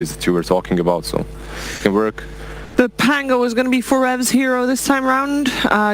that you were talking about, so it can work. The Pango is going to be Forev's hero this time around.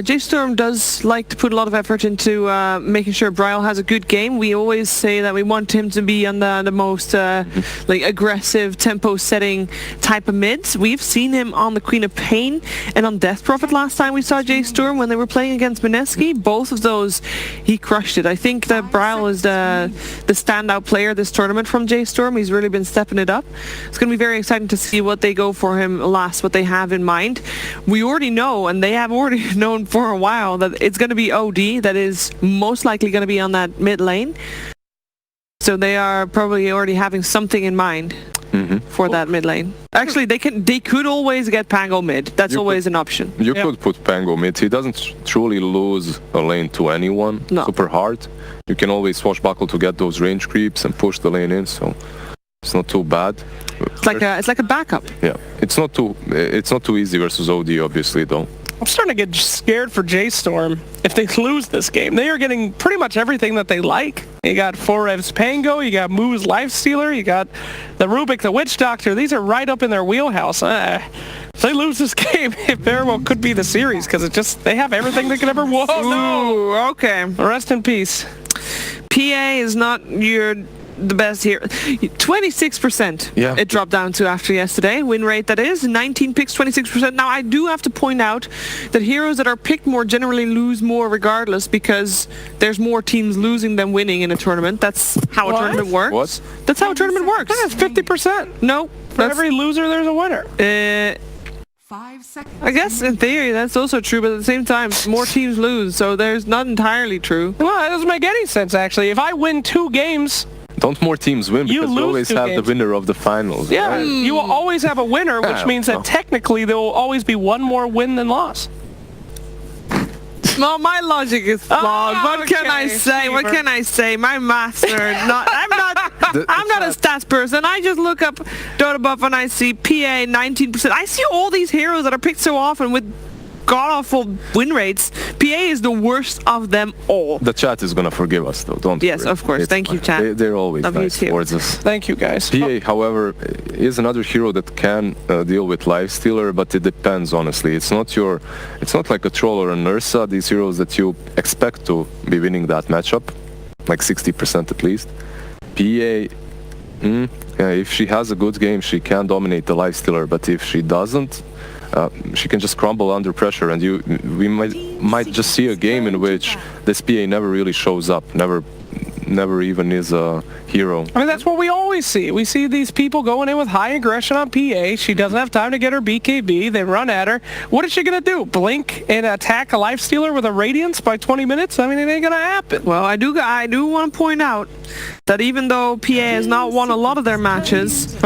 J-Storm does like to put a lot of effort into making sure Bryle has a good game. We always say that we want him to be on the most like aggressive tempo-setting type of mids. We've seen him on the Queen of Pain and on Death Prophet last time we saw J-Storm when they were playing against Mineski. Both of those, he crushed it. I think that Bryle is the standout player this tournament from J-Storm. He's really been stepping it up. It's going to be very exciting to see what they go for him last, what they have in mind. We already know, and they have already known for a while, that it's going to be OD that is most likely going to be on that mid lane. So they are probably already having something in mind for that mid lane. Actually, they could always get Pango mid. That's always an option. You could put Pango mid. He doesn't truly lose a lane to anyone super hard. You can always swashbuckle to get those range creeps and push the lane in, so it's not too bad. It's like a backup. Yeah, it's not too easy versus OD, obviously, though. I'm starting to get scared for J-Storm if they lose this game. They are getting pretty much everything that they like. You got Forev's Pango, you got Moo's Lifestealer, you got the Rubik, the Witch Doctor. These are right up in their wheelhouse. If they lose this game, it very well could be the series, because they have everything they could ever want. Whoa, no! Okay. Rest in peace. PA is not the best here. 26% it dropped down to after yesterday. Win rate, that is. 19 picks, 26%. Now, I do have to point out that heroes that are picked more generally lose more regardless, because there's more teams losing than winning in a tournament. That's how a tournament works. What? That's how a tournament works. That's 50%. No. For every loser, there's a winner. 5 seconds. I guess in theory that's also true, but at the same time, more teams lose, so there's not entirely true. Well, it doesn't make any sense, actually. If I win 2 games... Don't more teams win, because you always have the winner of the finals. Yeah, right? You will always have a winner, which means that technically there will always be one more win than loss. Well, my logic is flawed. What can I say? Stever. What can I say? My maths are not. I'm not a stats person. I just look up Dota buff and I see PA 19%. I see all these heroes that are picked so often with god-awful win rates. PA is the worst of them all. The chat is gonna forgive us, though. Don't Yes, worry. of course. Thank you, chat. They're always nice towards us. Thank you, guys. PA, however, is another hero that can deal with Lifestealer, but it depends, honestly. It's not like a Troll or a Nursa, these heroes that you expect to be winning that matchup, like 60% at least. PA, if she has a good game, she can dominate the Lifestealer, but if she doesn't, she can just crumble under pressure, and we might just see a game in which this PA never really shows up, never even is a hero. I mean, that's what we always see. We see these people going in with high aggression on PA. She doesn't have time to get her BKB. They run at her. What is she going to do? Blink and attack a Lifestealer with a Radiance by 20 minutes? I mean, it ain't going to happen. Well, I do want to point out that even though PA has not won a lot of their matches,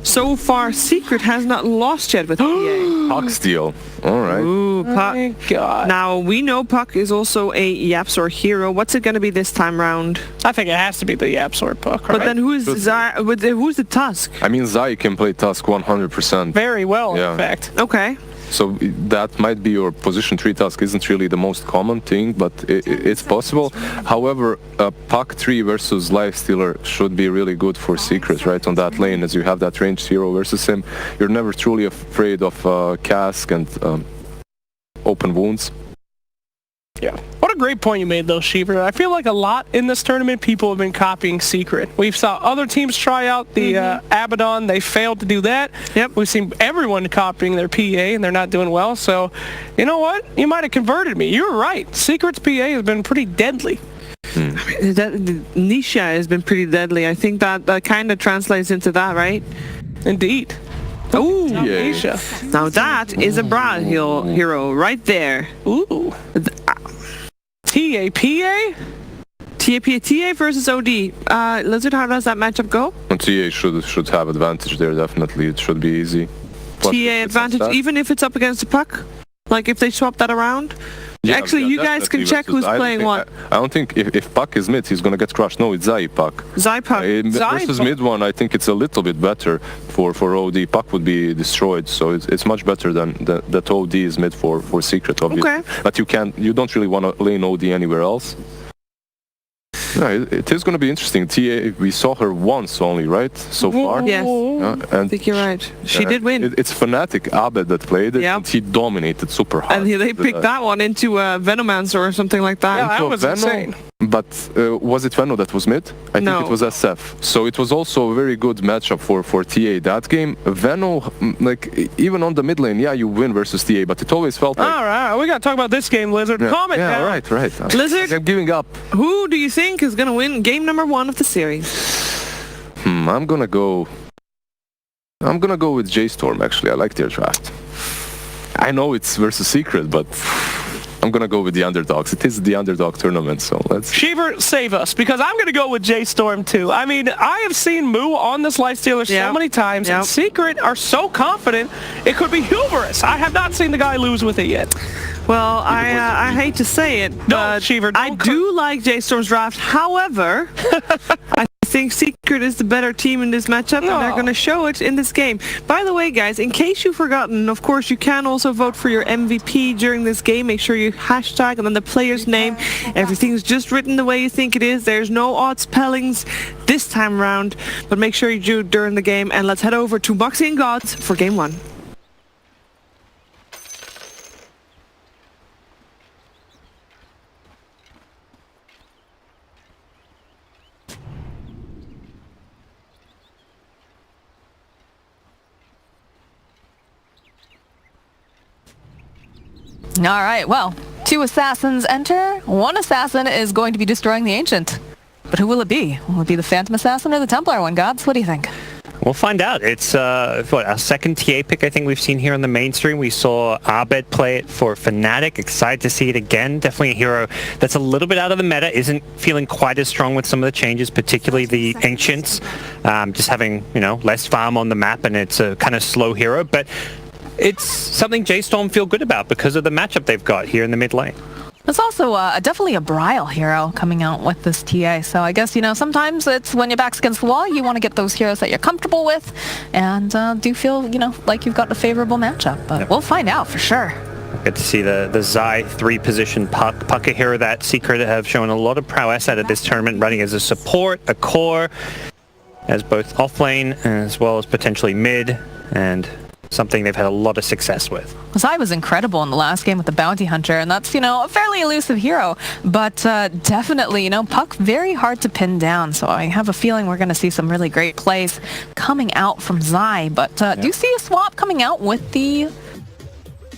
so far Secret has not lost yet with PA. Puck steal. All right. Ooh, Puck. Oh my God. Now, we know Puck is also a Yapsor hero. What's it going to be this time round? I think it has to be the Yapsor Puck, right? But then who's the Tusk? I mean, Zai can play Tusk 100%. Very well, in fact. Okay. So that might be your position 3 Tusk. Isn't really the most common thing, but it's possible. However, Puck 3 versus Lifestealer should be really good for Secret, right, on that lane, as you have that ranged hero versus him. You're never truly afraid of Cask and open wounds. Yeah. What a great point you made, though, Sheever. I feel like a lot in this tournament, people have been copying Secret. We've saw other teams try out the Abaddon. They failed to do that. Yep. We've seen everyone copying their PA, and they're not doing well. So, you know what? You might have converted me. You were right. Secret's PA has been pretty deadly. Nisha has been pretty deadly. I think that kind of translates into that, right? Indeed. Ooh, Nisha. Now that is a Bryle hero right there. Ooh. TAPA? TA versus OD. Lizard, how does that matchup go? TA should have advantage there, definitely. It should be easy. Plus, TA advantage, even if it's up against the Puck? Like if they swap that around? Yeah, actually, you guys can check who's playing what. I don't think if Puck is mid, he's gonna get crushed. No, it's Zai Puck. Zai Puck. Versus mid one, I think it's a little bit better for OD. Puck would be destroyed, so it's much better than that OD is mid for Secret, obviously. Okay. But you don't really want to lane OD anywhere else. Yeah, it is going to be interesting. TA, we saw her once only, right? So far. Yes. I And think you're right. She did win. It's Fnatic Abed that played it. Yeah. And he dominated super hard. And they picked that one into Venomancer or something like that. Yeah, that Into was Veno, insane. But was it Veno that was mid? I think it was SF. So it was also a very good matchup for TA that game. Veno, like, even on the mid lane, yeah, you win versus TA, but it always felt like... All right, we got to talk about this game, Lizard. Comment Yeah, down. right. Lizard? I'm giving up. Who do you think is going to win game number 1 of the series? I'm gonna go with J-Storm, actually. I like their draft. I know it's versus Secret, but I'm gonna go with the underdogs. It is the underdog tournament, so let's... Sheever, save us, because I'm going to go with J-Storm too. I mean, I have seen Moo on this Lifestealer so many times, and Secret are so confident, it could be hubris. I have not seen the guy lose with it yet. Well, I hate to say it, but Sheever, I do like J-Storm's draft. However, I think Secret is the better team in this matchup, and they're going to show it in this game. By the way, guys, in case you've forgotten, of course, you can also vote for your MVP during this game. Make sure you hashtag and then the player's name. Everything's just written the way you think it is. There's no odd spellings this time around, but make sure you do it during the game. And let's head over to Moxie and Gods for game 1. All right, well, 2 assassins enter. 1 assassin is going to be destroying the Ancient. But who will it be? Will it be the Phantom Assassin or the Templar one, Gods? What do you think? We'll find out. It's what, a second TA pick I think we've seen here on the mainstream. We saw Abed play it for Fnatic. Excited to see it again. Definitely a hero that's a little bit out of the meta. Isn't feeling quite as strong with some of the changes, particularly the Ancients. Just having, less farm on the map, and it's a kind of slow hero. But it's something J-Storm feel good about because of the matchup they've got here in the mid lane. There's also definitely a Brile hero coming out with this TA, so I guess, sometimes it's when your back's against the wall, you want to get those heroes that you're comfortable with, and do feel, like you've got a favorable matchup, but we'll find out for sure. Get to see the Zai 3-position Puck, a hero that Secret have shown a lot of prowess at this tournament, running as a support, a core, as both off-lane as well as potentially mid, and something they've had a lot of success with. Zai was incredible in the last game with the Bounty Hunter, and that's, a fairly elusive hero, but definitely, Puck very hard to pin down, so I have a feeling we're going to see some really great plays coming out from Zai, but do you see a swap coming out with the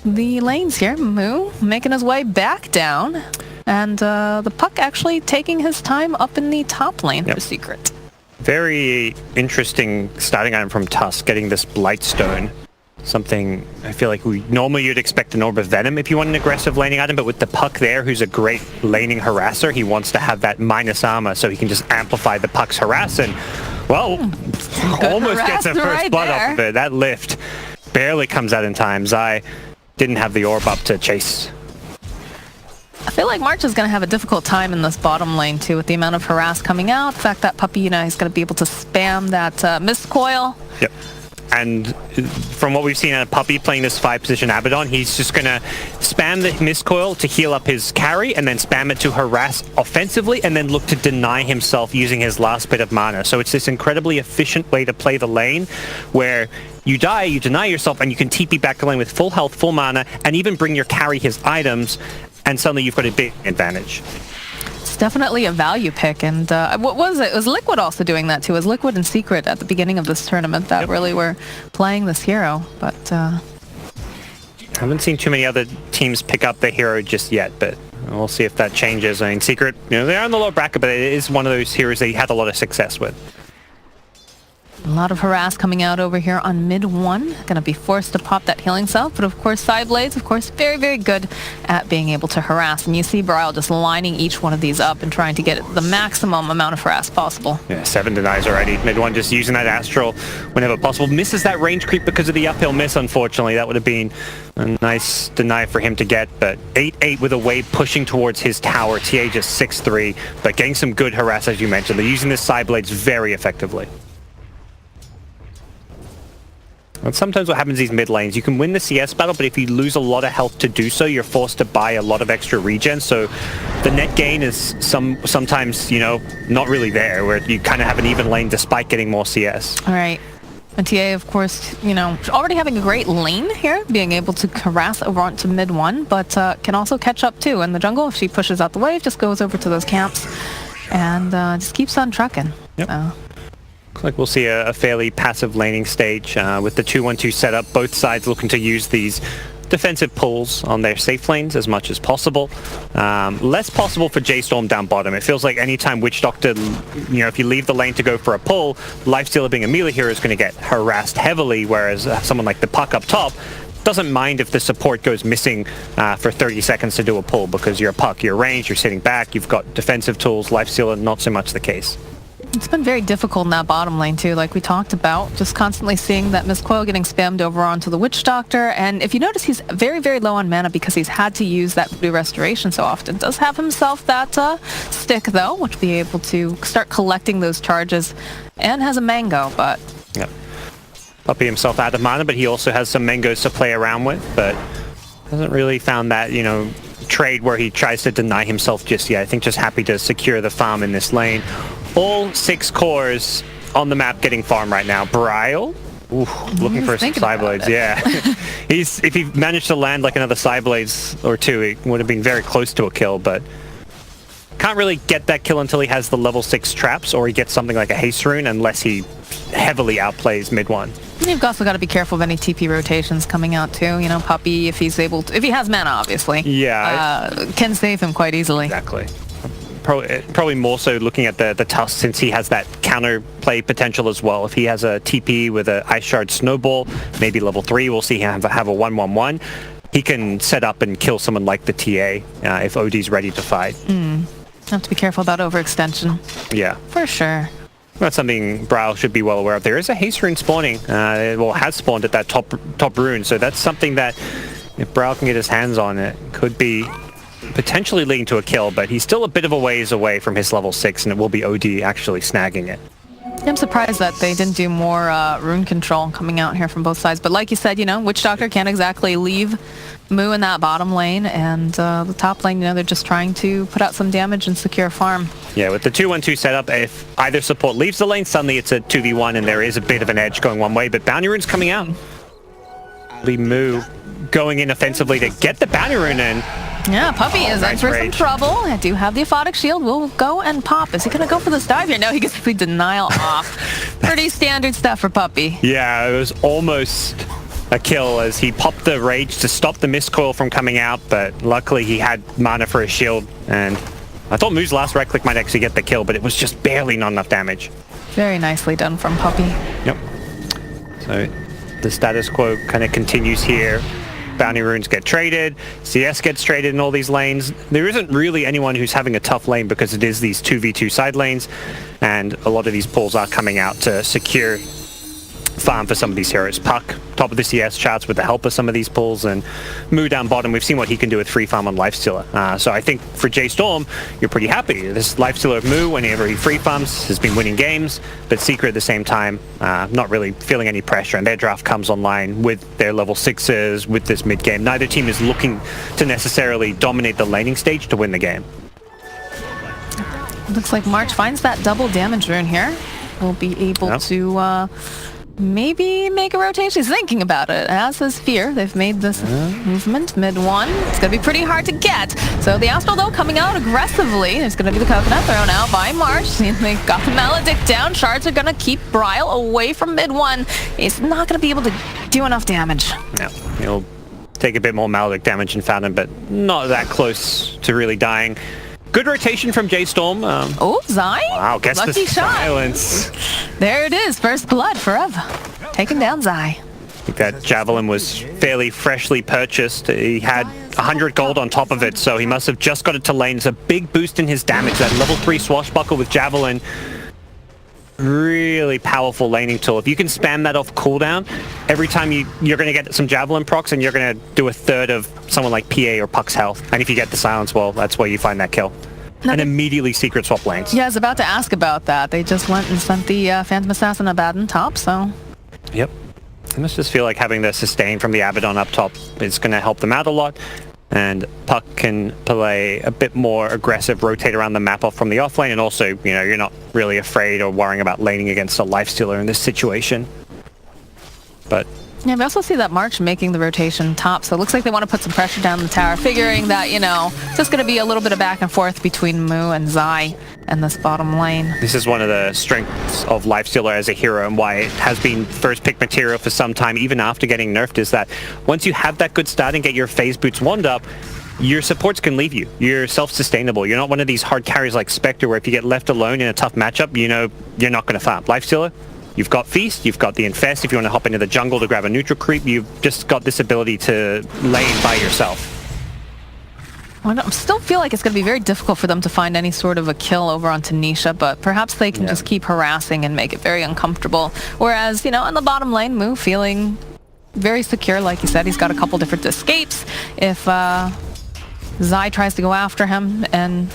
lanes here? Moo making his way back down, and the Puck actually taking his time up in the top lane for Secret. Very interesting starting item from Tusk, getting this Blightstone. Something I feel like normally you'd expect an Orb of Venom if you want an aggressive laning item, but with the Puck there, who's a great laning harasser, he wants to have that minus armor so he can just amplify the Puck's harass, and, well, almost gets a first blood off of it. That lift barely comes out in time. Zai didn't have the orb up to chase. I feel like March is going to have a difficult time in this bottom lane, too, with the amount of harass coming out. The fact that Puppy, he's going to be able to spam that Mist Coil. Yep. And from what we've seen out of Puppy playing this 5-position Abaddon, he's just going to spam the Mist Coil to heal up his carry, and then spam it to harass offensively, and then look to deny himself using his last bit of mana. So it's this incredibly efficient way to play the lane, where you die, you deny yourself, and you can TP back the lane with full health, full mana, and even bring your carry his items, and suddenly you've got a big advantage. It's definitely a value pick, and what was it? It was Liquid also doing that too. It was Liquid and Secret at the beginning of this tournament that really were playing this hero, but... haven't seen too many other teams pick up the hero just yet, but we'll see if that changes. I mean, Secret, they're on the low bracket, but it is one of those heroes they had a lot of success with. A lot of harass coming out over here on mid 1. Going to be forced to pop that healing self, but of course Sideblades, of course, very, very good at being able to harass. And you see Brile just lining each one of these up and trying to get the maximum amount of harass possible. Yeah, 7 denies already. Mid 1 just using that Astral whenever possible. Misses that range creep because of the uphill miss, unfortunately. That would have been a nice deny for him to get, but 8-8 with a wave pushing towards his tower. TA just 6-3, but getting some good harass, as you mentioned. They're using this Sideblades very effectively. And sometimes what happens in these mid lanes, you can win the CS battle, but if you lose a lot of health to do so, you're forced to buy a lot of extra regen. So the net gain is sometimes, you know, not really there, where you kind of have an even lane despite getting more CS. All right. And TA, of course, you know, already having a great lane here, being able to harass over onto mid 1, but can also catch up too. In the jungle, if she pushes out the wave, just goes over to those camps and just keeps on trucking. Yep. Looks like we'll see a fairly passive laning stage with the 2-1-2 setup. Both sides looking to use these defensive pulls on their safe lanes as much as possible. Less possible for J-Storm down bottom. It feels like anytime Witch Doctor, you know, if you leave the lane to go for a pull, Lifestealer being a melee hero is going to get harassed heavily, whereas someone like the Puck up top doesn't mind if the support goes missing for 30 seconds to do a pull, because you're a Puck, you're ranged, you're sitting back, you've got defensive tools. Lifestealer, not so much the case. It's been very difficult in that bottom lane too, like we talked about. Just constantly seeing that Miss Coil getting spammed over onto the Witch Doctor. And if you notice, he's very, very low on mana because he's had to use that Voodoo Restoration so often. Does have himself that stick though, which will be able to start collecting those charges, and has a mango, but... Yep. Puppy himself out of mana, but he also has some mangoes to play around with, but hasn't really found that, you know, trade where he tries to deny himself just yet. I think just happy to secure the farm in this lane. All 6 cores on the map getting farmed right now. Bryle, looking for some Psyblades. Yeah, if he managed to land like another Psyblades or 2, it would have been very close to a kill, but can't really get that kill until he has the level 6 traps, or he gets something like a haste rune, unless he heavily outplays mid 1. You've also got to be careful of any TP rotations coming out too. You know, Puppy, if he's able to, if he has mana, obviously, can save him quite easily. Exactly. Probably more so looking at the Tusk, since he has that counter play potential as well. If he has a TP with an Ice Shard Snowball, maybe level 3, we'll see him have a 1-1-1. He can set up and kill someone like the TA if OD's ready to fight. Have to be careful about overextension. Yeah. For sure. That's something Bryle should be well aware of. There is a haste rune spawning, well, has spawned at that top rune, so that's something that if Bryle can get his hands on it, could be potentially leading to a kill, but he's still a bit of a ways away from his level 6, and it will be OD actually snagging it. I'm surprised that they didn't do more rune control coming out here from both sides, but like you said, you know, Witch Doctor can't exactly leave Moo in that bottom lane, and the top lane, you know, they're just trying to put out some damage and secure farm. Yeah, with the 2-1-2 setup, if either support leaves the lane, suddenly it's a 2v1 and there is a bit of an edge going one way, but Bounty Rune's coming out. Moo going in offensively to get the Bounty Rune in. Yeah, Puppy is in for some trouble. I do have the Aphotic Shield. We'll go and pop. Is he going to go for this dive here? No, he gets the denial off. Pretty standard stuff for Puppy. Yeah, it was almost a kill as he popped the Rage to stop the Mist Coil from coming out, but luckily he had mana for his shield, and I thought Moo's last right click might actually get the kill, but it was just barely not enough damage. Very nicely done from Puppy. Yep. So the status quo kind of continues here. Bounty Runes get traded, CS gets traded in all these lanes. There isn't really anyone who's having a tough lane because it is these 2v2 side lanes, and a lot of these pulls are coming out to secure farm for some of these heroes. Puck, top of the CS charts with the help of some of these pulls, and Moo down bottom, we've seen what he can do with free farm on Lifestealer. So I think for J-Storm, you're pretty happy. This Lifestealer of Moo, whenever he free farms, has been winning games, but Secret at the same time, not really feeling any pressure, and their draft comes online with their level 6s, with this mid game. Neither team is looking to necessarily dominate the laning stage to win the game. Looks like March finds that double damage rune here. We'll be able to maybe make a rotation. He's thinking about it, as is Fear. They've made this movement mid-1. It's going to be pretty hard to get. So the Astral, though, coming out aggressively. There's going to be the Coconut thrown out by March. They've got the Maledict down. Shards are going to keep Bryle away from mid-1. He's not going to be able to do enough damage. No, he'll take a bit more Maledict damage and Fountain, but not that close to really dying. Good rotation from J-Storm. Oh, Zai. Wow, guess the silence. There it is. First blood forever. Taking down Zai. I think that Javelin was fairly freshly purchased. He had 100 gold on top of it, so he must have just got it to lane. It's a big boost in his damage. That level 3 Swashbuckle with Javelin. Really powerful laning tool. If you can spam that off cooldown, every time you're going to get some Javelin procs, and you're going to do a third of someone like PA or Puck's health. And if you get the silence, well, that's where you find that kill. And immediately secret swap lanes. Yeah, I was about to ask about that. They just went and sent the Phantom Assassin Abaddon top, so... Yep. They must just feel like having the sustain from the Abaddon up top is going to help them out a lot. And Puck can play a bit more aggressive, rotate around the map off from the offlane, and also, you know, you're not really afraid or worrying about laning against a lifestealer in this situation. But yeah, we also see that March making the rotation top, so it looks like they want to put some pressure down the tower, figuring that, you know, it's just going to be a little bit of back and forth between Moo and Zai and this bottom lane. this is one of the strengths of Lifestealer as a hero, and why it has been first pick material for some time, even after getting nerfed, is that once you have that good start and get your phase boots wand up, your supports can leave you. You're self-sustainable. You're not one of these hard carries like Spectre, where if you get left alone in a tough matchup, you know you're not going to farm. Lifestealer, you've got Feast, you've got the Infest. If you want to hop into the jungle to grab a neutral creep, you've just got this ability to lane by yourself. I still feel like it's going to be very difficult for them to find any sort of a kill over on Tanisha, but perhaps they can just keep harassing and make it very uncomfortable. Whereas, you know, in the bottom lane, Moo feeling very secure. Like you said, he's got a couple different escapes. If Zai tries to go after him, and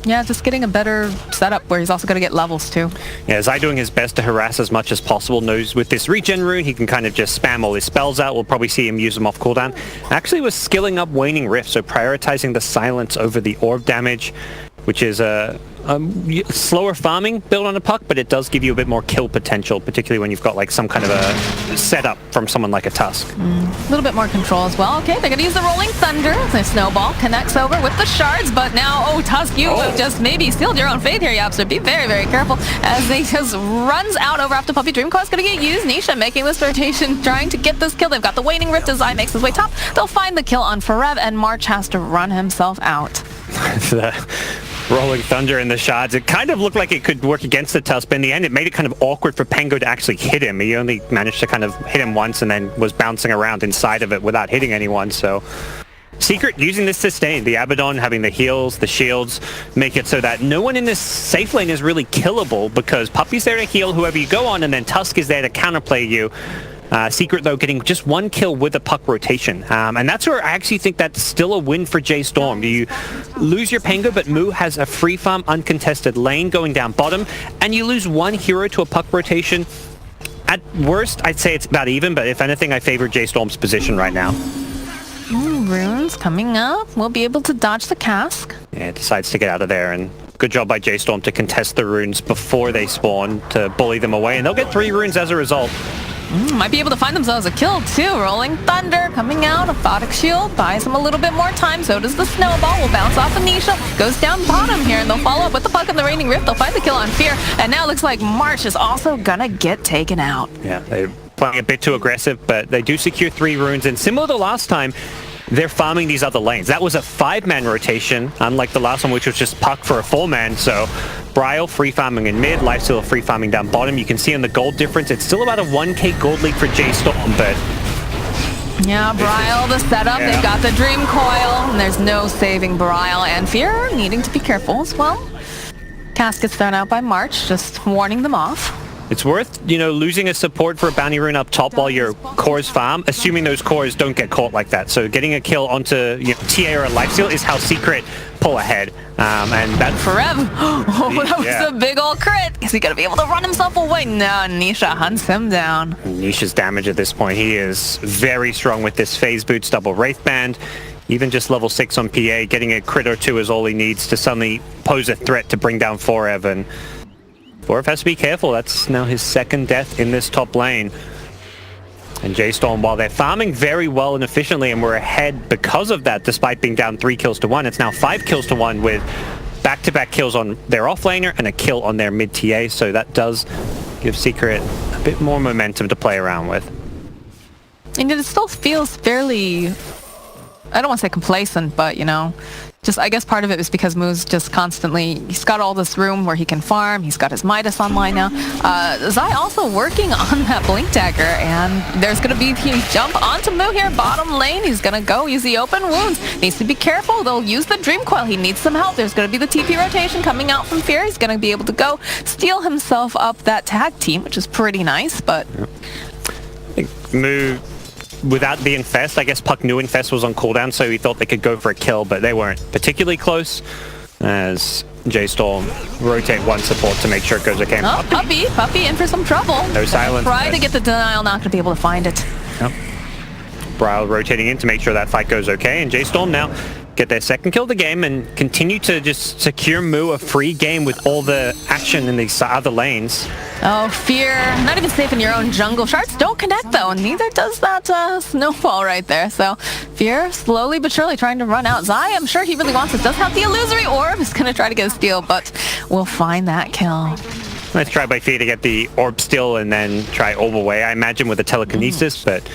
yeah, just getting a better setup where he's also going to get levels too. Yeah, Zai doing his best to harass as much as possible. Knows with this regen rune, he can kind of just spam all his spells out. We'll probably see him use them off cooldown. Actually was skilling up Waning Rift, so prioritizing the silence over the orb damage, which is a slower farming build on a Puck, but it does give you a bit more kill potential, particularly when you've got like some kind of a setup from someone like a Tusk. A little bit more control as well. Okay, they're going to use the Rolling Thunder. The Snowball connects over with the shards, but now, oh, Tusk, you have just maybe sealed your own fate here, Yap, so be very, very careful as they just runs out over after Puppy. Dreamcoil's going to get used. Nisha making this rotation, trying to get this kill. They've got the Waning Rift as Zai makes his way top. They'll find the kill on Forev, and March has to run himself out. The Rolling Thunder and the shards, it kind of looked like it could work against the Tusk, but in the end it made it kind of awkward for Pengo to actually hit him. He only managed to kind of hit him once and then was bouncing around inside of it without hitting anyone. So Secret using this sustain, the Abaddon having the heals, the shields, make it so that no one in this safe lane is really killable, because Puppy's there to heal whoever you go on, and then Tusk is there to counterplay you. Secret, though, getting just one kill with a Puck rotation. And that's where I actually think that's still a win for J Storm. You lose your Pengo, but Moo has a free farm, uncontested lane going down bottom, and you lose one hero to a Puck rotation. At worst, I'd say it's about even, but if anything, I favor J Storm's position right now. Runes coming up. We'll be able to dodge the cask. Yeah, it decides to get out of there, and good job by J Storm to contest the runes before they spawn to bully them away, and they'll get 3 runes as a result. Might be able to find themselves a kill too. Rolling Thunder coming out. Aphotic Shield buys them a little bit more time. So does the Snowball. Will bounce off Anisha. Goes down bottom here, and they'll follow up with the Puck and the Raining Rift. They'll find the kill on Fear. And now it looks like March is also gonna get taken out. Yeah, they're playing a bit too aggressive, but they do secure 3 runes. And similar to last time, they're farming these other lanes. That was a 5-man rotation, unlike the last one, which was just Puck for a 4-man. So Bryle free farming in mid, Lifestealer free farming down bottom. You can see in the gold difference, it's still about a 1k gold lead for J Storm, but yeah, Bryle, the setup. They've got the Dream Coil, and there's no saving Bryle, and Fear needing to be careful as well. Cask gets thrown out by March, just warning them off. it's worth, you know, losing a support for a bounty rune up top while your cores farm, assuming those cores don't get caught like that. So getting a kill onto, you know, TA or a lifesteal is how Secret pull ahead. And that Forev. Oh, that was a big old crit. Is he gonna be able to run himself away? No, Nisha hunts him down. Nisha's damage at this point. He is very strong with this phase boots, double Wraith Band. Even just level 6 on PA, getting a crit or 2 is all he needs to suddenly pose a threat to bring down Forev. And Forev has to be careful. That's now his second death in this top lane. And J Storm, while they're farming very well and efficiently, and we're ahead because of that, despite being down 3 kills to 1, it's now 5 kills to 1 with back-to-back kills on their offlaner and a kill on their mid TA. So that does give Secret a bit more momentum to play around with. And it still feels fairly, I don't want to say complacent, but, you know, just, I guess part of it is because Moo's just constantly, he's got all this room where he can farm, he's got his Midas online now. Zai also working on that Blink Dagger, and there's going to be, he jump onto Moo here, bottom lane, he's going to go use the open wounds, needs to be careful, they'll use the Dream Coil, he needs some help, there's going to be the TP rotation coming out from Fear, he's going to be able to go steal himself up that tag team, which is pretty nice, but... I think Moo, without the Infest, I guess Puck knew Infest was on cooldown, so he thought they could go for a kill, but they weren't particularly close, as J-Storm rotate one support to make sure it goes okay. Oh, Puppy in for some trouble. No silence. Try to get the denial, not going to be able to find it. Yep. Braille rotating in to make sure that fight goes okay, and J-Storm now get their second kill of the game and continue to just secure Moo a free game with all the action in these other lanes. Oh, Fear. Not even safe in your own jungle. Shards don't connect, though, and neither does that snowball right there. So Fear slowly but surely trying to run out. Zai, I'm sure he really wants this. Does have the illusory orb. He's going to try to get a steal, but we'll find that kill. Let's try by Fear to get the orb steal and then try orb away, I imagine, with the telekinesis, but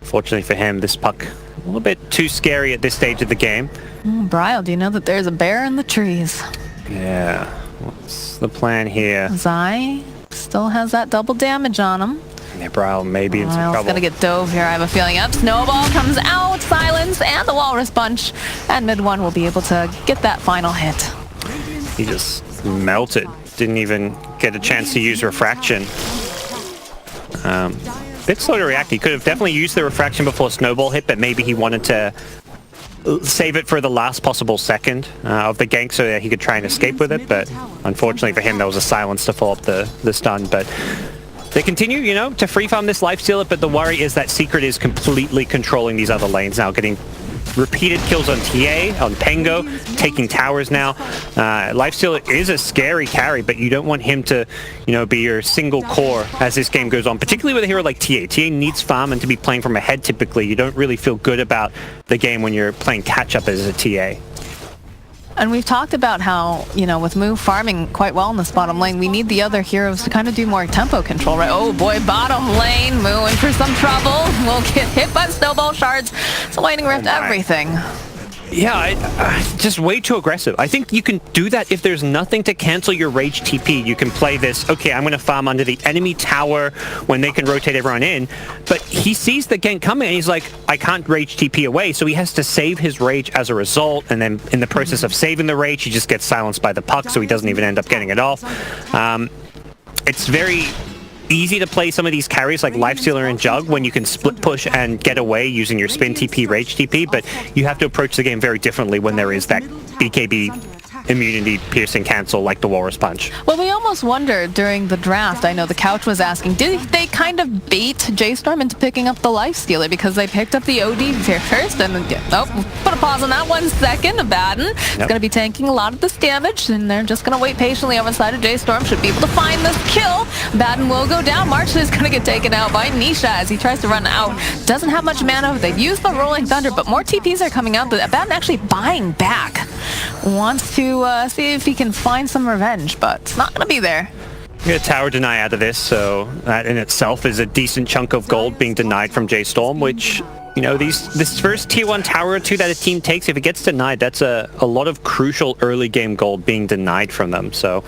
fortunately for him, this puck a little bit too scary at this stage of the game. Bryle, do you know that there's a bear in the trees? Yeah. What's the plan here? Zai still has that double damage on him. Yeah, Bryle may be in some trouble. Gonna get dove here, I have a feeling. Up, Snowball comes out, silence, and the Walrus Punch. And mid one will be able to get that final hit. He just melted. Didn't even get a chance to use Refraction. Bit slow to react. He could have definitely used the Refraction before Snowball hit, but maybe he wanted to save it for the last possible second of the gank so that he could try and escape with it, but unfortunately for him there was a silence to follow up the stun. But they continue, you know, to free farm this lifestealer, but the worry is that Secret is completely controlling these other lanes now, getting repeated kills on TA, on Pengo, taking towers now. Lifestealer is a scary carry, but you don't want him to, you know, be your single core as this game goes on, particularly with a hero like TA. TA needs farm and to be playing from ahead typically. You don't really feel good about the game when you're playing catch-up as a TA. And we've talked about how, you know, with Moo farming quite well in this bottom lane, we need the other heroes to kind of do more tempo control, right? Oh boy, bottom lane, Moo in for some trouble. We'll get hit by Snowball Shards. It's Lightning Rift, everything. Yeah, just way too aggressive. I think you can do that if there's nothing to cancel your Rage TP. You can play this, okay, I'm going to farm under the enemy tower when they can rotate everyone in. But he sees the gank coming and he's like, I can't Rage TP away. So he has to save his Rage as a result. And then in the process of saving the Rage, he just gets silenced by the puck. So he doesn't even end up getting it off. It's very easy to play some of these carries like Lifestealer and Jug when you can split push and get away using your spin TP, Rage TP, but you have to approach the game very differently when there is that BKB immunity piercing cancel like the Walrus Punch. Well, we almost wondered during the draft, I know the Couch was asking, did they kind of bait J-Storm into picking up the Lifestealer because they picked up the OD first and put a pause on that 1 second. Abaddon is going to be tanking a lot of this damage and they're just going to wait patiently over the side of J-Storm. Should be able to find this kill. Abaddon will go down. March is going to get taken out by Nisha as he tries to run out. Doesn't have much mana. They use the Rolling Thunder, but more TPs are coming out. But Abaddon actually buying back. Wants to see if he can find some revenge, but it's not going to be there. Get a tower deny out of this, so that in itself is a decent chunk of gold being denied from J-Storm, which, you know, this first tier 1 tower or two that a team takes, if it gets denied, that's a lot of crucial early game gold being denied from them. So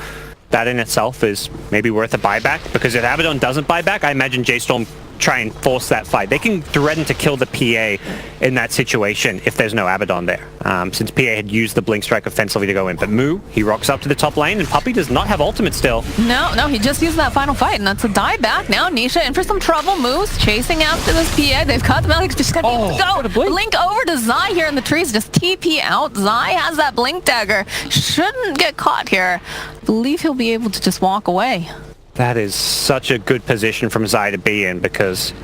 that in itself is maybe worth a buyback, because if Abaddon doesn't buy back, I imagine J-Storm try and force that fight. They can threaten to kill the PA in that situation if there's no Abaddon there, since PA had used the Blink Strike offensively to go in. But Moo, he rocks up to the top lane, and Puppy does not have ultimate still. No, he just used that final fight, and that's a die back. Now Nisha in for some trouble. Moo's chasing after this PA. They've cut them out. He's just gonna go. Blink over to Zai here in the trees. Just TP out. Zai has that Blink Dagger. Shouldn't get caught here. I believe he'll be able to just walk away. That is such a good position from Zai to be in, because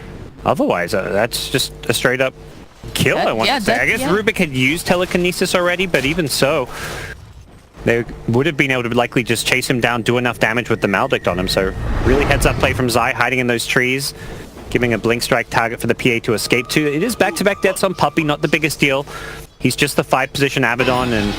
otherwise that's just a straight up kill, I want to say. I guess Rubik had used telekinesis already, but even so, they would have been able to likely just chase him down, do enough damage with the Maledict on him. So really heads up play from Zai, hiding in those trees, giving a Blink Strike target for the PA to escape to. It is back-to-back deaths on Puppy, not the biggest deal. He's just the 5-position Abaddon, and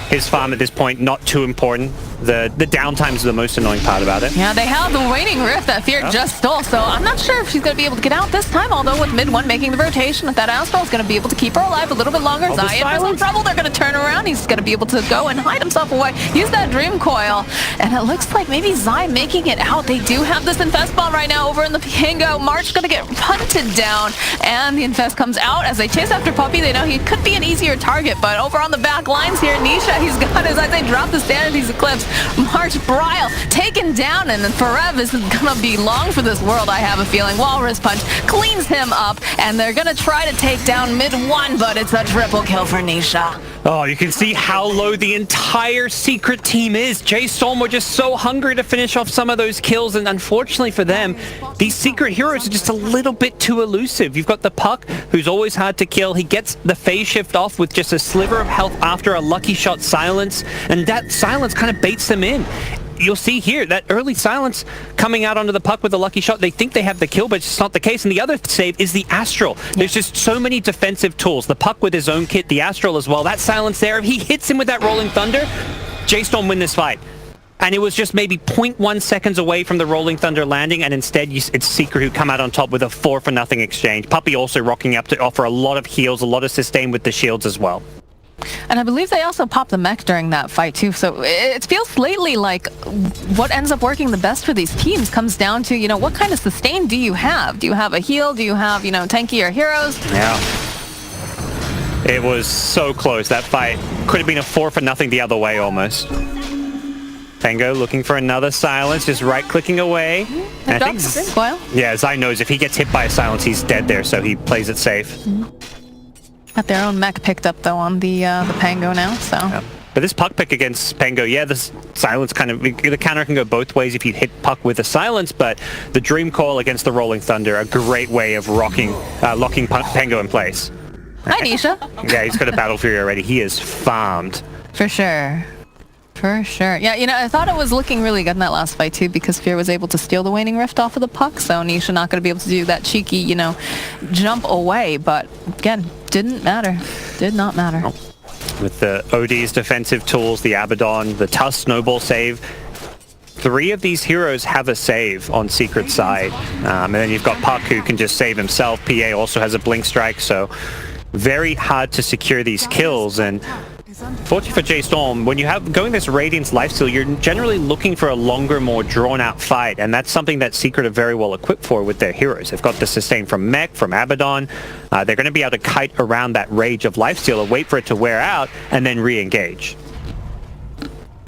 his farm at this point not too important. The downtime is the most annoying part about it. Yeah, they have the Waning Rift that Fear just stole, so I'm not sure if she's going to be able to get out this time, although with mid 1 making the rotation, that Astral is going to be able to keep her alive a little bit longer. Zai in for some trouble. They're going to turn around. He's going to be able to go and hide himself away. Use that Dream Coil, and it looks like maybe Zai making it out. They do have this Infest Bomb right now over in the Piango. March going to get hunted down, and the Infest comes out as they chase after Puppy. They know he could be an easier target, but over on the back lines here, Nisha, he's got his, as they drop the stand, these Eclipse. March Bryle taken down, and then Forev isn't gonna be long for this world, I have a feeling. Walrus Punch cleans him up, and they're gonna try to take down mid one, but it's a triple kill for Nisha. Oh, you can see how low the entire Secret team is. J-Storm were just so hungry to finish off some of those kills, and unfortunately for them, these Secret heroes are just a little bit too elusive. You've got the Puck, who's always hard to kill. He gets the phase shift off with just a sliver of health after a lucky shot silence, and that silence kind of baits them in. You'll see here that early silence coming out onto the Puck with a lucky shot. They think they have the kill, but it's just not the case. And the other save is the Astral. There's just so many defensive tools. The Puck with his own kit, the Astral as well. That silence there, if he hits him with that Rolling Thunder, J-Storm win this fight. And it was just maybe 0.1 seconds away from the Rolling Thunder landing, and instead it's Secret who come out on top with a 4-for-0 exchange. Puppy also rocking up to offer a lot of heals, a lot of sustain with the shields as well. And I believe they also popped the mech during that fight too, so it feels lately like what ends up working the best for these teams comes down to, you know, what kind of sustain do you have? Do you have a heal? Do you have, you know, tankier heroes? Yeah. It was so close. That fight could have been a 4-for-0 the other way almost. Pango looking for another silence, just right-clicking away. And I think yeah, Zai knows if he gets hit by a silence, he's dead there, so he plays it safe. Got their own mech picked up though on the Pango now, so. Yeah. But this Puck pick against Pango, yeah, this silence kind of, the counter can go both ways if you hit Puck with a silence, but the Dream Coil against the Rolling Thunder, a great way of locking Pango in place. Hi, Nisha. Yeah, he's got a Battle Fury already. He is farmed. For sure. For sure. Yeah, you know, I thought it was looking really good in that last fight too, because Fear was able to steal the Waning Rift off of the Puck, so Nisha not going to be able to do that cheeky, you know, jump away, but again, didn't matter. Did not matter. Oh. With the OD's defensive tools, the Abaddon, the Tusk snowball save, 3 of these heroes have a save on Secret side. And then you've got Puck who can just save himself. PA also has a Blink Strike, so very hard to secure these kills. And fortunately for J-Storm, when you have going this Radiance lifesteal, you're generally looking for a longer, more drawn-out fight, and that's something that Secret are very well equipped for with their heroes. They've got the sustain from Mech, from Abaddon. They're going to be able to kite around that rage of lifesteal and wait for it to wear out, and then re-engage.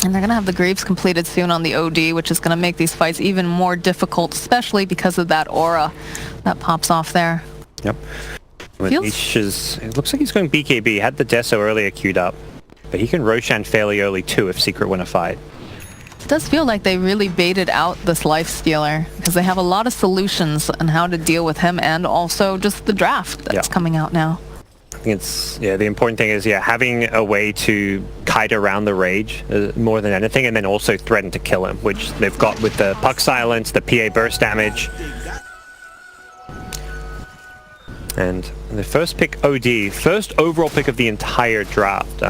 And they're going to have the Greaves completed soon on the OD, which is going to make these fights even more difficult, especially because of that aura that pops off there. Yep. It looks like he's going BKB. Had the Deso earlier queued up. But he can Roshan fairly early too if Secret win a fight. It does feel like they really baited out this Lifestealer, because they have a lot of solutions on how to deal with him, and also just the draft that's coming out now. I think it's, the important thing is, having a way to kite around the rage more than anything, and then also threaten to kill him, which they've got with the Puck silence, the PA burst damage. And the first pick OD, first overall pick of the entire draft.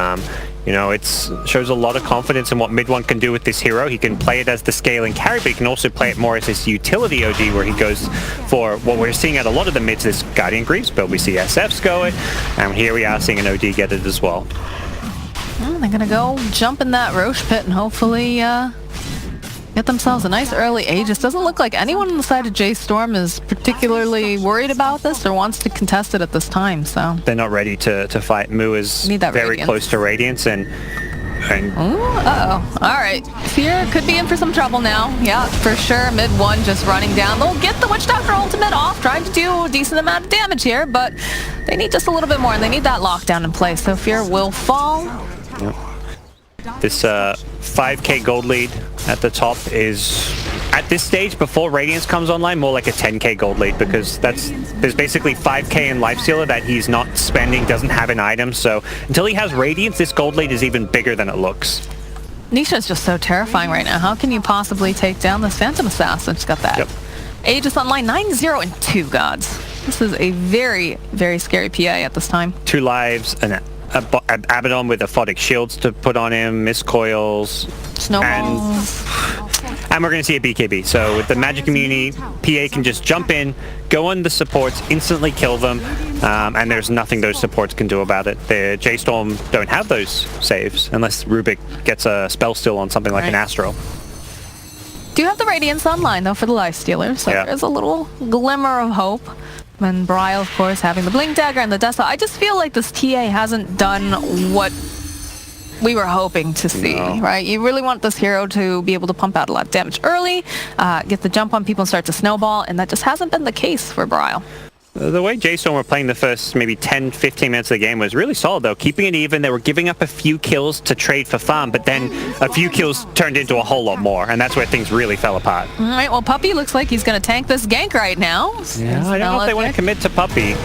You know, it shows a lot of confidence in what mid one can do with this hero. He can play it as the scaling carry, but he can also play it more as his utility OD, where he goes for what we're seeing at a lot of the mids, this Guardian Greaves build. We see SFs go it, and here we are seeing an OD get it as well. Well, they're going to go jump in that Roche pit and hopefully get themselves a nice early Aegis. Doesn't look like anyone on the side of J-Storm is particularly worried about this or wants to contest it at this time, so. They're not ready to fight. Mu is very close to Radiance, and ooh, uh-oh. Alright. Fear could be in for some trouble now. Yeah, for sure. Mid one just running down. They'll get the Witch Doctor ultimate off, trying to do a decent amount of damage here, but they need just a little bit more, and they need that lockdown in place, so Fear will fall. Yep. This 5k gold lead at the top is, at this stage, before Radiance comes online, more like a 10k gold lead, because there's basically 5k in Lifestealer that he's not spending, doesn't have an item, so until he has Radiance, this gold lead is even bigger than it looks. Nisha's just so terrifying right now. How can you possibly take down this Phantom Assassin? Just got that. Yep. Aegis online, 9-0 and 2 gods. This is a very, very scary PA at this time. 2 lives, and Abaddon with aphotic shields to put on him, mist coils, snowballs, and we're going to see a BKB. So with the magic immunity, PA can just jump in, go on the supports, instantly kill them, and there's nothing those supports can do about it. The J-Storm don't have those saves unless Rubik gets a spell still on something like an Astro. Do have the Radiance online though for the Lifestealer, so there's a little glimmer of hope. And Bryle, of course, having the Blink Dagger and the Deso. I just feel like this TA hasn't done what we were hoping to see, right? You really want this hero to be able to pump out a lot of damage early, get the jump on people and start to snowball, and that just hasn't been the case for Bryle. The way J-Storm were playing the first maybe 10, 15 minutes of the game was really solid, though. Keeping it even, they were giving up a few kills to trade for farm, but then a few kills turned into a whole lot more, and that's where things really fell apart. All right, well, Puppy looks like he's going to tank this gank right now. Yeah, I don't know if they want to commit to Puppy.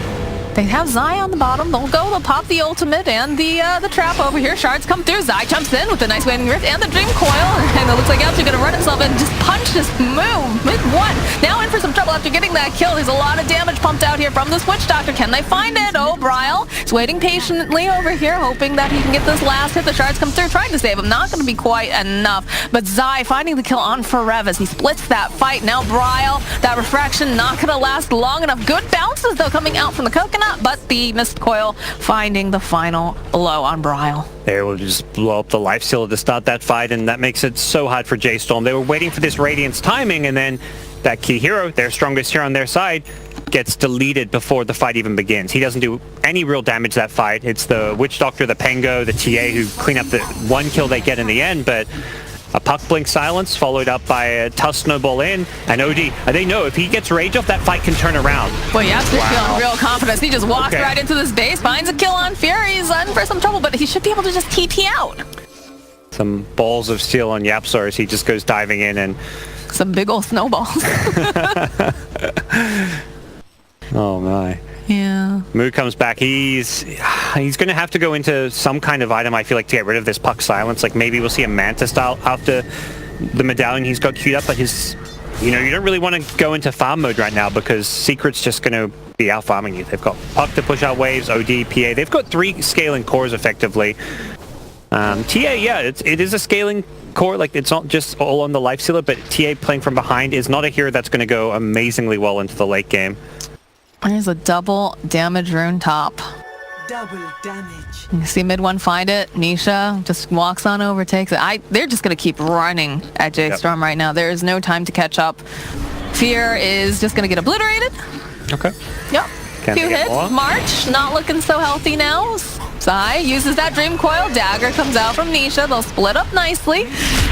They have Zai on the bottom. They'll pop the ultimate and the trap over here. Shards come through. Zai jumps in with the nice waving rift and the dream coil. And it looks like Elf's going to run himself and just punch this move. Mid-1. Now in for some trouble after getting that kill. There's a lot of damage pumped out here from this Witch Doctor. Can they find it? Oh, Bryle is waiting patiently over here, hoping that he can get this last hit. The shards come through, trying to save him. Not going to be quite enough. But Zai finding the kill on Forev as he splits that fight. Now Bryle, that refraction not going to last long enough. Good bounces, though, coming out from the coconut, but the coil finding the final blow on Bryle. They will just blow up the life stealer to start that fight, and that makes it so hard for J-Storm. They were waiting for this Radiance timing, and then that key hero, their strongest hero on their side, gets deleted before the fight even begins. He doesn't do any real damage that fight. It's the Witch Doctor, the Pengo, the TA who clean up the one kill they get in the end, but a Puck Blink Silence followed up by a Tusk Snowball in, and OD, they know if he gets Rage off, that fight can turn around. Well, yeah, he's feeling real confidence. He just walks right into this base, finds a kill on Fury, he's in for some trouble, but he should be able to just TP out. Some balls of steel on Yapsor as he just goes diving in, and some big old snowballs. Oh my. Yeah. Moo comes back. He's going to have to go into some kind of item, I feel like, to get rid of this Puck Silence. Like maybe we'll see a Manta style after the medallion he's got queued up, but his, you don't really want to go into farm mode right now because Secret's just going to be out farming you. They've got Puck to push out waves, OD, PA. They've got 3 scaling cores effectively. TA, yeah, it is a scaling core. Like it's not just all on the life stealer, but TA playing from behind is not a hero that's going to go amazingly well into the late game. There's a double damage rune top. Double damage. You see mid-1 find it. Nisha just walks on over, takes it. They're just going to keep running at J-Storm right now. There is no time to catch up. Fear is just going to get obliterated. Okay. Yep. Few hits. March not looking so healthy now. Zai uses that Dream Coil. Dagger comes out from Nisha. They'll split up nicely.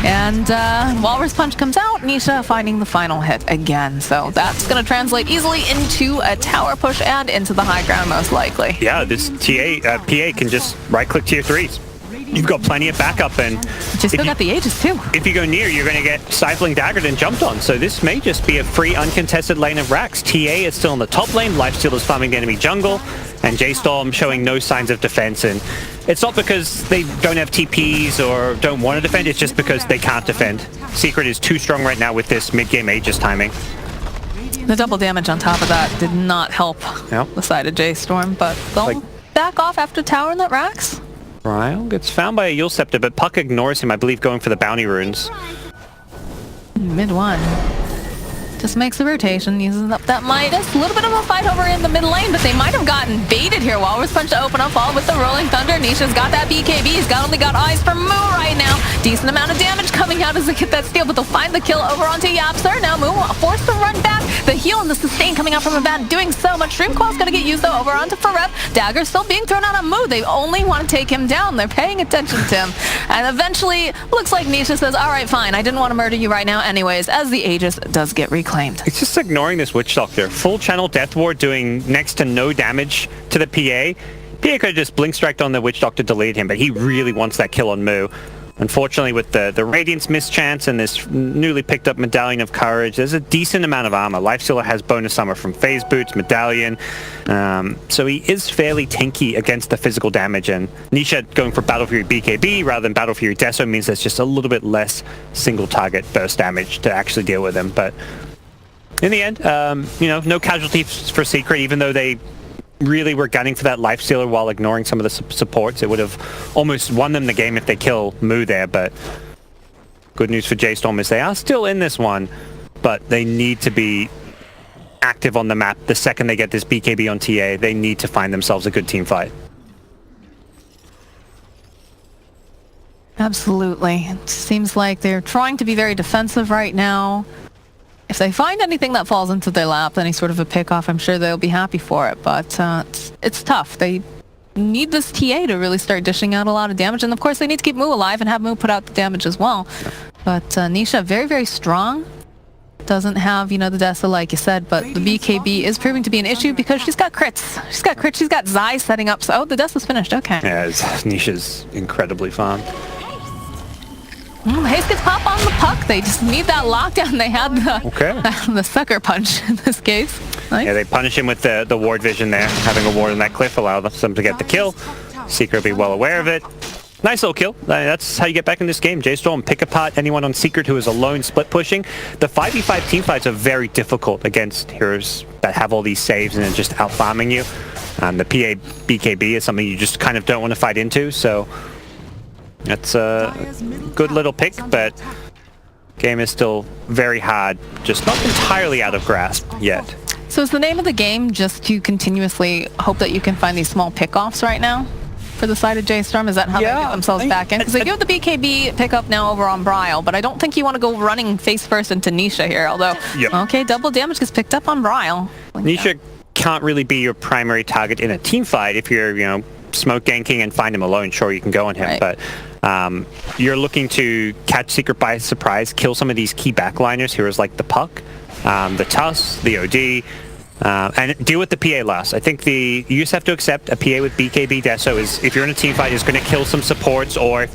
And Walrus Punch comes out. Nisha finding the final hit again. So that's going to translate easily into a tower push and into the high ground most likely. Yeah, this PA can just right-click tier 3s. You've got plenty of backup, and you still got the Aegis too. If you go near, you're going to get Stifling Daggered and jumped on. So this may just be a free uncontested lane of racks. TA is still in the top lane. Lifestealer's farming the enemy jungle, and J-Storm showing no signs of defense. And it's not because they don't have TPs or don't want to defend. It's just because they can't defend. Secret is too strong right now with this mid-game Aegis timing. The double damage on top of that did not help the side of J-Storm, but they'll back off after towering that racks. Bryle gets found by a Yule Scepter, but Puck ignores him, I believe, going for the bounty runes. Mid-1. Just makes the rotation, uses up that Midas. A little bit of a fight over in the mid lane, but they might have gotten baited here. Walrus Punch to open up all with the Rolling Thunder. Nisha's got that BKB. He's only got eyes for Moo right now. Decent amount of damage coming out as they get that steal, but they'll find the kill over onto Yapsor. Now Moo forced to run back. The heal and the sustain coming out from a bat, doing so much. Stream Coil's going to get used though over onto Forev. Dagger still being thrown out on Moo. They only want to take him down. They're paying attention to him. And eventually, looks like Nisha says, all right, fine. I didn't want to murder you right now anyways, as the Aegis does get reclaimed. It's just ignoring this Witch Doctor. Full channel Death Ward doing next to no damage to the PA. PA could have just blink striked on the Witch Doctor, deleted him, but he really wants that kill on Moo. Unfortunately, with the Radiance mischance and this newly picked up Medallion of Courage, there's a decent amount of armor. Lifestealer has bonus armor from Phase Boots, Medallion, so he is fairly tanky against the physical damage, and Nisha going for Battle Fury BKB rather than Battle Fury Deso means there's just a little bit less single target burst damage to actually deal with him, but in the end, no casualties for Secret, even though they really were gunning for that Lifestealer while ignoring some of the supports. It would have almost won them the game if they kill Moo there, but good news for J-Storm is they are still in this one, but they need to be active on the map. The second they get this BKB on TA, they need to find themselves a good team fight. Absolutely. It seems like they're trying to be very defensive right now. If they find anything that falls into their lap, any sort of a pick-off, I'm sure they'll be happy for it. But it's tough. They need this TA to really start dishing out a lot of damage. And of course, they need to keep Moo alive and have Moo put out the damage as well. But Nisha, very, very strong. Doesn't have, you know, the Dessa like you said, but the BKB is proving to be an issue because she's got crits. She's got crits, she's got Zai setting up. So, oh, the Dessa's finished, okay. Yeah, Nisha's incredibly farmed. The haste gets pop on the puck. They just need that lockdown. They had the sucker punch in this case. Nice. Yeah, they punish him with the ward vision there. Having a ward on that cliff allows them to get the kill. Secret will be well aware of it. Nice little kill. That's how you get back in this game. J-Storm, pick apart anyone on Secret who is alone split pushing. The 5v5 team fights are very difficult against heroes that have all these saves and are just out farming you. The PA BKB is something you just kind of don't want to fight into, so that's a good little pick, but game is still very hard, just not entirely out of grasp yet. So is the name of the game just to continuously hope that you can find these small pickoffs right now for the side of J-Storm? Is that how they get themselves back in? Because they do have the BKB pickup now over on Bryle, but I don't think you want to go running face first into Nisha here, although, okay, double damage gets picked up on Bryle. Nisha can't really be your primary target in a team fight. If you're, you know, smoke ganking and find him alone, sure, you can go on him, but you're looking to catch Secret by surprise, kill some of these key backliners, heroes like the Puck, the Tuss, the OD, and deal with the PA last. I think you just have to accept a PA with BKB Deso is, if you're in a team fight, is going to kill some supports, or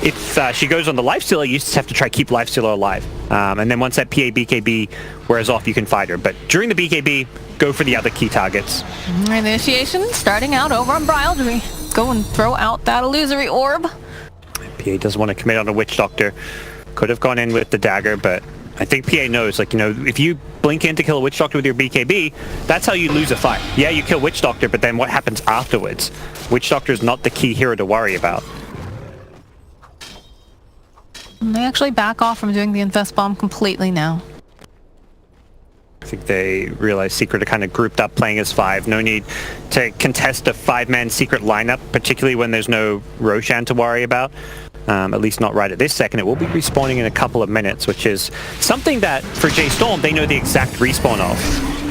if she goes on the Lifestealer, you just have to try to keep Lifestealer alive. And then once that PA BKB wears off, you can fight her. But during the BKB, go for the other key targets. Initiation starting out over on Bryle. Do we go and throw out that illusory orb? PA doesn't want to commit on a Witch Doctor. Could have gone in with the dagger, but I think PA knows, like, you know, if you blink in to kill a Witch Doctor with your BKB, that's how you lose a fight. Yeah, you kill Witch Doctor, but then what happens afterwards? Witch Doctor is not the key hero to worry about. And they actually back off from doing the Infest Bomb completely now. I think they realize Secret are kind of grouped up playing as 5. No need to contest a 5-man Secret lineup, particularly when there's no Roshan to worry about. At least not right at this second. It will be respawning in a couple of minutes, which is something that, for J-Storm, they know the exact respawn of.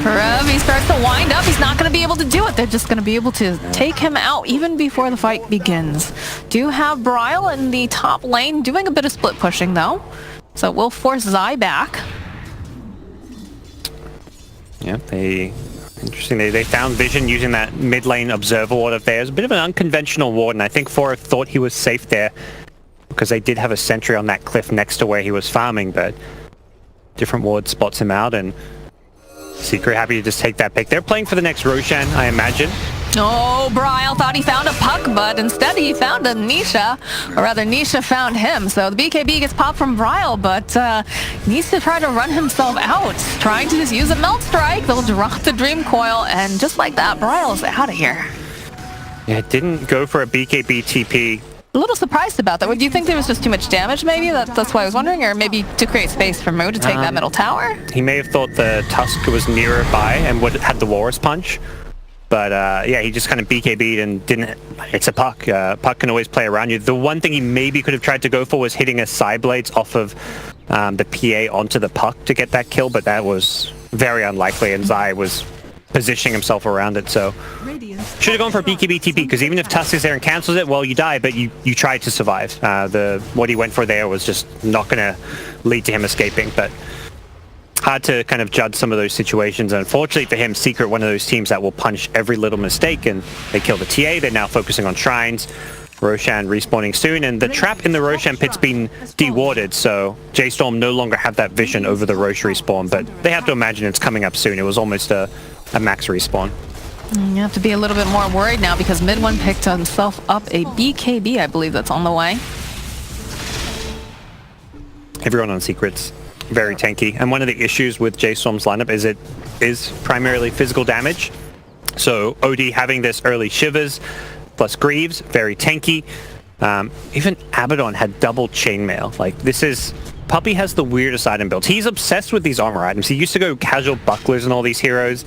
Ferev, he starts to wind up. He's not going to be able to do it. They're just going to be able to take him out even before the fight begins. Do have Bryle in the top lane doing a bit of split pushing, though. So we'll force Zai back. Yeah, interesting. They found Vision using that mid lane observer ward of theirs. A bit of an unconventional ward, and I think Forev thought he was safe there because they did have a sentry on that cliff next to where he was farming, but different ward spots him out, and Secret happy to just take that pick. They're playing for the next Roshan, I imagine. Oh, Bryle thought he found a Puck, but instead he found a Nisha, or rather Nisha found him. So the BKB gets popped from Bryle, but needs to try to run himself out. Trying to just use a Melt Strike. They'll drop the Dream Coil, and just like that, Bryle's out of here. Yeah, it didn't go for a BKB TP. A little surprised about that. Do you think there was just too much damage, maybe? That's why I was wondering, or maybe to create space for Moo to take that middle tower? He may have thought the Tusk was nearer by and had the Walrus Punch. But yeah, he just kind of BKB'd and didn't. It's a Puck. Puck can always play around you. The one thing he maybe could have tried to go for was hitting a Side Blades off of the PA onto the Puck to get that kill, but that was very unlikely, and Zai was positioning himself around it, so should have gone for a BKB TP, because even if Tusk is there and cancels it, well, you die, but you tried to survive. What he went for there was just not going to lead to him escaping, but hard to kind of judge some of those situations. And unfortunately for him, Secret, one of those teams that will punish every little mistake, and they kill the TA. They're now focusing on Shrines. Roshan respawning soon, and the trap in the Roshan pit's been dewarded, so J-Storm no longer have that vision over the Rosh respawn, but they have to imagine it's coming up soon. It was almost a max respawn. You have to be a little bit more worried now, because Mid One picked himself up a BKB, I believe that's on the way. Everyone on Secret's very tanky, and one of the issues with J-Storm's lineup is it is primarily physical damage. So OD having this early Shivers plus Greaves, very tanky. Even Abaddon had double chainmail. Like, this is... Puppy has the weirdest item builds. He's obsessed with these armor items. He used to go casual bucklers and all these heroes.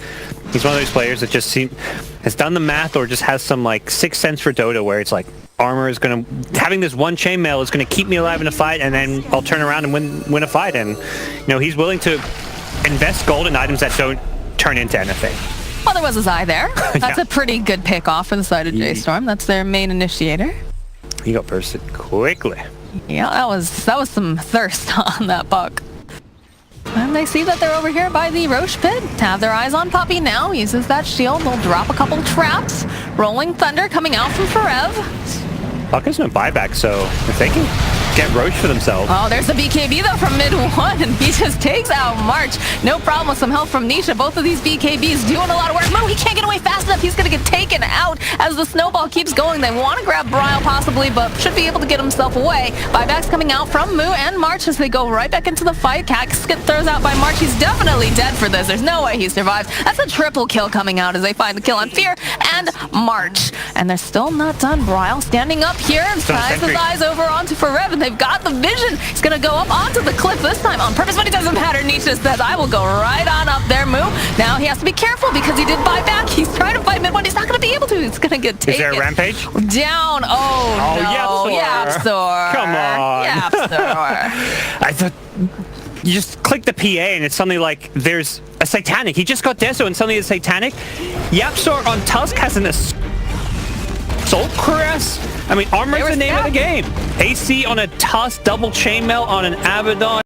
He's one of those players that just has done the math, or just has some like sixth sense for Dota, where it's like, armor is gonna... Having this one chainmail is gonna keep me alive in a fight, and then I'll turn around and win a fight. And, you know, he's willing to invest gold in items that don't turn into anything. Well, there was his eye there. That's Yeah. a pretty good pick off for the side of J-Storm. That's their main initiator. He got bursted quickly. Yeah, that was some thirst on that buck. And they see that they're over here by the Roche pit. Have their eyes on Puppy now. Uses that shield. They'll drop a couple traps. Rolling Thunder coming out from Forev. Puck has no buyback, so if they can get Roche for themselves. Oh, there's the BKB though from mid one, and he just takes out March. No problem with some help from Nisha. Both of these BKBs doing a lot of work. Moo, he can't get away fast enough. He's going to get taken out as the snowball keeps going. They want to grab Bryle possibly, but should be able to get himself away. Buybacks coming out from Moo and March as they go right back into the fight. Casket throws out by March. He's definitely dead for this. There's no way he survives. That's a triple kill coming out as they find the kill on Fear and March. And they're still not done. Bryle standing up here and ties his eyes over onto Forev, and they've got the vision. He's going to go up onto the cliff this time on purpose, but it doesn't matter. Nisha says, I will go right on up there, Moo. Now he has to be careful because he did buy back. He's trying to fight mid one. He's not going to be able to. He's going to get taken. Is there a rampage? Down. Oh, no. Yapsor. Come on. Yapsor. I thought you just click the PA and it's suddenly like there's a Satanic. He just got Deso and suddenly it's Satanic. Yapsor on Tusk has an Assault Caress. I mean, armor's the name of the game. AC on a Tusk, double chainmail on an Abaddon.